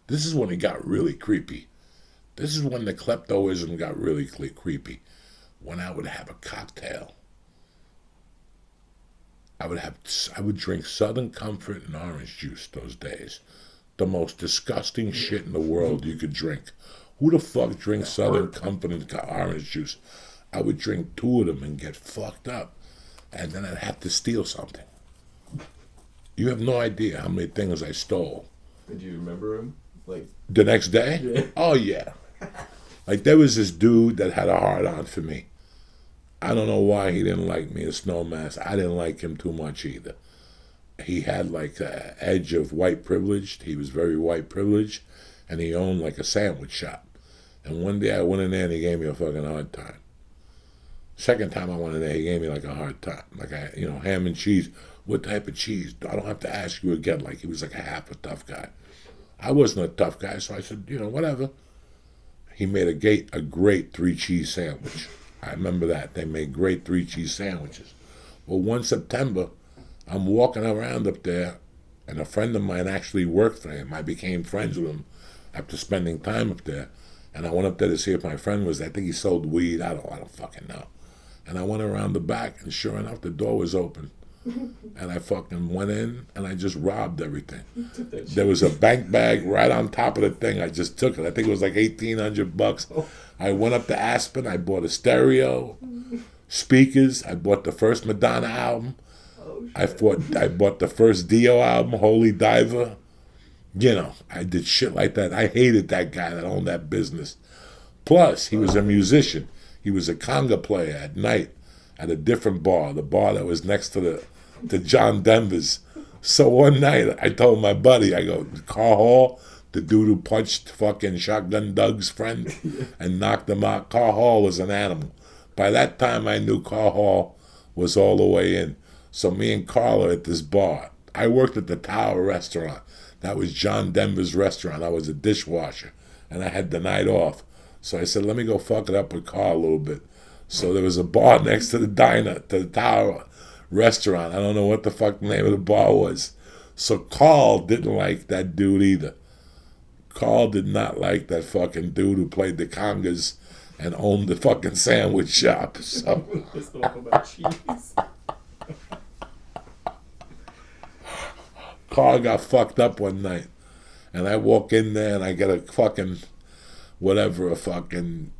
This is when it got really creepy. This is when the kleptoism got really creepy. When I would have a cocktail, I would drink Southern Comfort and orange juice those days. The most disgusting shit in the world you could drink. Who the fuck drinks Southern Comfort and orange juice? I would drink two of them and get fucked up, and then I'd have to steal something. You have no idea how many things I stole. Did you remember him? Like the next day? Yeah. Oh yeah. Like there was this dude that had a hard on for me. I don't know why he didn't like me, a snowmass. I didn't like him too much either. He had like an edge of white privilege. He was very white privileged, and he owned like a sandwich shop. And one day I went in there and he gave me a fucking hard time. Second time I went in there, he gave me like a hard time. Like, ham and cheese. What type of cheese? I don't have to ask you again. Like, he was like a half a tough guy. I wasn't a tough guy, so I said, whatever. He made a great 3-cheese sandwich. I remember that. They made great 3-cheese sandwiches. Well, one September, I'm walking around up there, and a friend of mine actually worked for him. I became friends with him after spending time up there. And I went up there to see if my friend was there. I think he sold weed. I don't fucking know. And I went around the back, and sure enough, the door was open. And I fucking went in, and I just robbed everything. There was a bank bag right on top of the thing. I just took it. I think it was like $1,800. Oh. I went up to Aspen. I bought a stereo, speakers. I bought the first Madonna album. Oh, I bought the first Dio album, Holy Diver. I did shit like that. I hated that guy that owned that business. Plus, he was a musician. He was a conga player at night at a different bar, the bar that was next to John Denver's. So one night, I told my buddy, I go, Carl Hall, the dude who punched fucking Shotgun Doug's friend and knocked him out. Carl Hall was an animal. By that time, I knew Carl Hall was all the way in. So me and Carl are at this bar. I worked at the Tower Restaurant. That was John Denver's restaurant. I was a dishwasher, and I had the night off. So I said, let me go fuck it up with Carl a little bit. So there was a bar next to the diner, to the Tower Restaurant. I don't know what the fuck the name of the bar was. So Carl didn't like that dude either. Carl did not like that fucking dude who played the congas and owned the fucking sandwich shop. So Let's talk about cheese. Carl got fucked up one night, and I walk in there and I get a fucking a fucking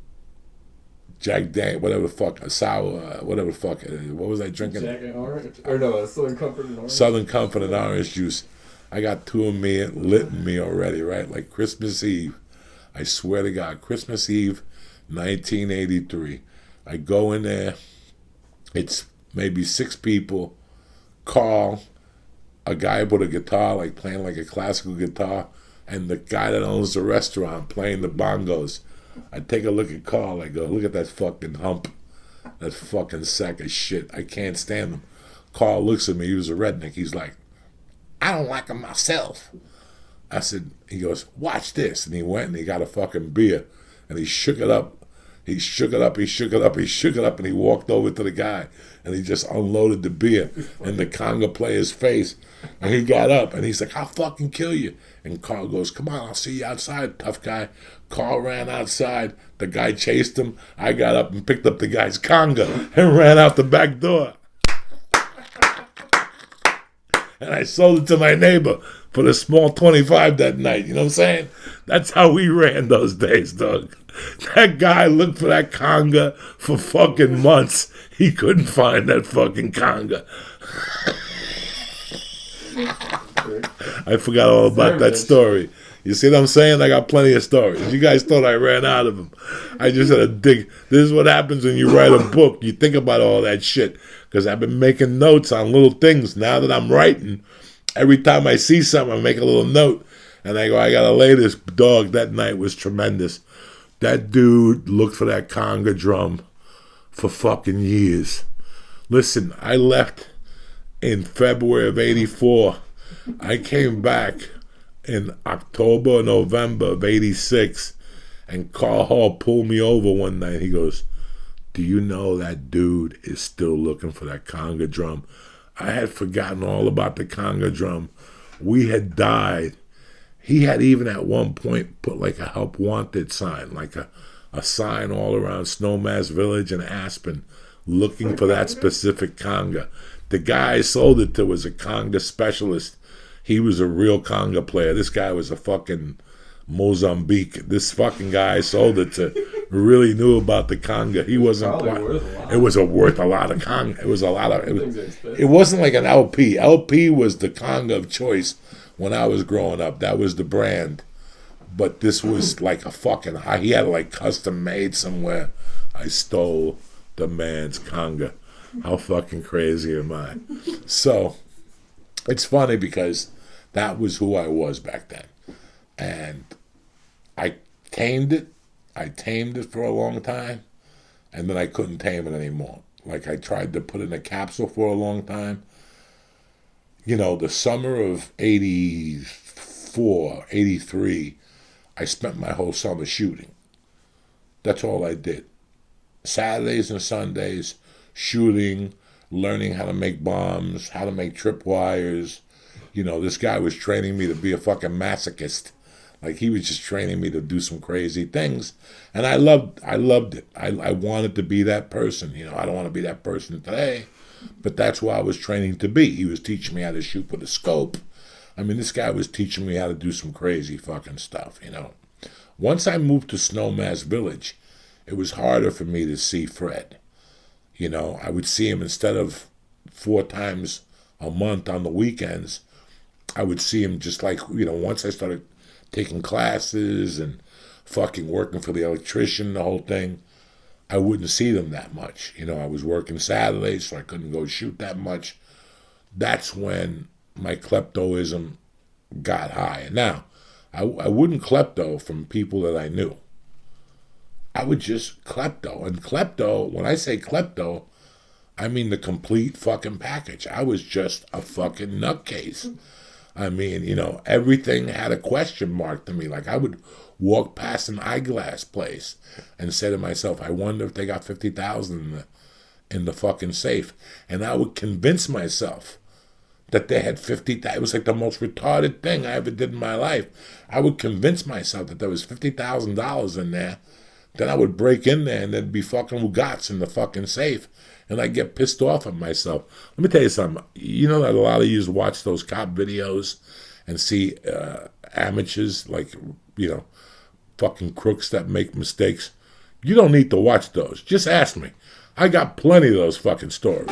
Jack Daniel, whatever the fuck, a sour, whatever the fuck, what was I drinking? Jack and orange? Or no, Southern Comfort and orange? Southern Comfort and orange juice. I got two of me lit in me already, right? Like Christmas Eve. I swear to God, Christmas Eve, 1983. I go in there, it's maybe 6 people, Carl, a guy with a guitar, like playing like a classical guitar, and the guy that owns the restaurant playing the bongos. I take a look at Carl, I go, look at that fucking hump, that fucking sack of shit. I can't stand him. Carl looks at me, he was a redneck, he's like, I don't like him myself. I said, he goes, watch this. And he went and he got a fucking beer, and he shook it up. He shook it up, he shook it up, he shook it up, and he walked over to the guy, and he just unloaded the beer in the conga player's face. And he got up, and he's like, I'll fucking kill you. And Carl goes, come on, I'll see you outside, tough guy. Carl ran outside. The guy chased him. I got up and picked up the guy's conga and ran out the back door. And I sold it to my neighbor for the small 25 that night. You know what I'm saying? That's how we ran those days, dog. That guy looked for that conga for fucking months. He couldn't find that fucking conga. I forgot all about that story. You see what I'm saying? I got plenty of stories. You guys thought I ran out of them. I just had to dig. This is what happens when you write a book. You think about all that shit. Because I've been making notes on little things. Now that I'm writing, every time I see something, I make a little note. And I go, I gotta lay this. Dog, that night was tremendous. That dude looked for that conga drum for fucking years. Listen, I left in February of 84. I came back in October or November of 86, and Carl Hall pulled me over one night. He goes, do you know that dude is still looking for that conga drum? I had forgotten all about the conga drum. We had died. He had even at one point put like a help wanted sign, like a sign all around Snowmass Village and Aspen looking for that specific conga. The guy I sold it to was a conga specialist. He was a real conga player. This guy was a fucking Mozambique. This fucking guy I sold it to really knew about the conga. He wasn't Probably worth a lot. It was worth a lot of conga. It was a lot of Things are expensive. it wasn't like an LP. LP was the conga of choice when I was growing up. That was the brand. But this was like a fucking high. He had it like custom made somewhere. I stole the man's conga. How fucking crazy am I? So it's funny because that was who I was back then. And I tamed it. I tamed it for a long time. And then I couldn't tame it anymore. Like I tried to put it in a capsule for a long time. You know, the summer of 84, 83, I spent my whole summer shooting. That's all I did. Saturdays and Sundays, shooting, learning how to make bombs, how to make tripwires. You know, this guy was training me to be a fucking masochist. Like he was just training me to do some crazy things. And I loved it. I wanted to be that person. You know, I don't want to be that person today, but that's what I was training to be. He was teaching me how to shoot with a scope. I mean, this guy was teaching me how to do some crazy fucking stuff, you know. Once I moved to Snowmass Village, it was harder for me to see Fred. You know, I would see him instead of 4 times a month on the weekends. I would see him just like, you know, once I started taking classes and fucking working for the electrician, the whole thing, I wouldn't see them that much. You know, I was working Saturdays, so I couldn't go shoot that much. That's when my kleptoism got high. Now, I wouldn't klepto from people that I knew. I would just klepto. And klepto, when I say klepto, I mean the complete fucking package. I was just a fucking nutcase. I mean, you know, everything had a question mark to me. Like I would walk past an eyeglass place and say to myself, I wonder if they got 50,000 in the fucking safe. And I would convince myself that they had 50,000. It was like the most retarded thing I ever did in my life. I would convince myself that there was $50,000 in there. Then I would break in there and there'd be fucking Ugats in the fucking safe. And I'd get pissed off at myself. Let me tell you something. You know that a lot of you watch those cop videos and see amateurs, like, you know, fucking crooks that make mistakes. You don't need to watch those. Just ask me. I got plenty of those fucking stories.